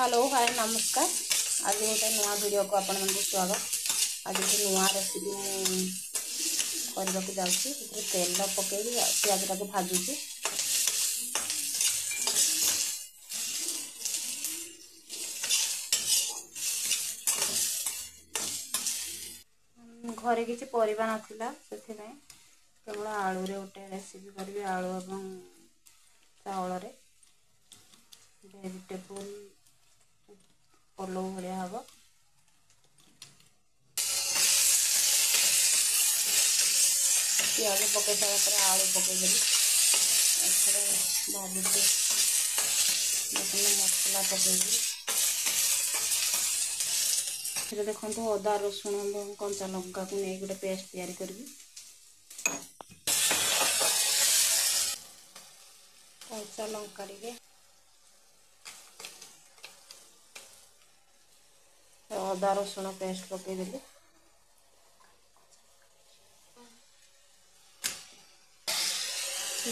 Hello hi नमस्कार। आज गोटे नुआ वीडियो को आपण मन स्वागत। आज गोटे नुआ रेसिपी करने को जाऊँगी। तेल पकई पियाज टाक भाजुची। घरे किसी परिबा नथिला से केवल आलू रे गोटे रेसिपी करी। आलू एवं चावल रे वेजिटेबल पलौ भाया हम। पियाज पकई सारा आलू पकईदेली भाजुची। मसला पकईदी देखो अदा रसुण कंचा लंका को नहीं गोटे पेस्ट तैयारी करी। कंचा लंका टे अदा रसुण पेस्ट पकईदेली।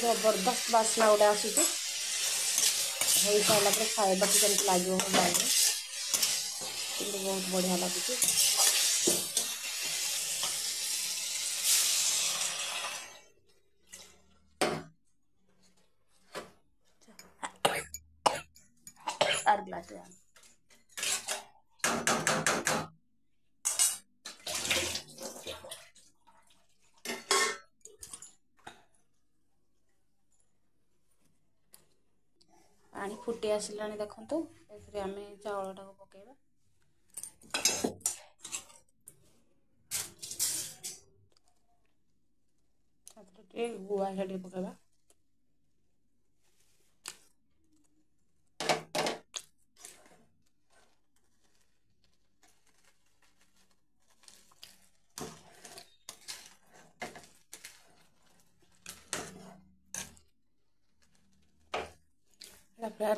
जबरदस्त बास्ना गोटे आसूची। हो सारा पर खाइबा केमती लगे बहुत बढ़िया लगुच। आर ग्लास पानी फुटी आसला देखु। आम चावल टाक पकेबा। गुआ घिया पकेबा।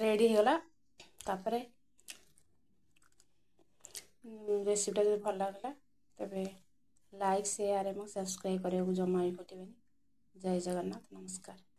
रेडी होगा। तापर रेसिपीटा जो भल लगा तेज लाइक शेयर और सब्सक्राइब करने को जमा भी भूलें। जय जगन्नाथ नमस्कार।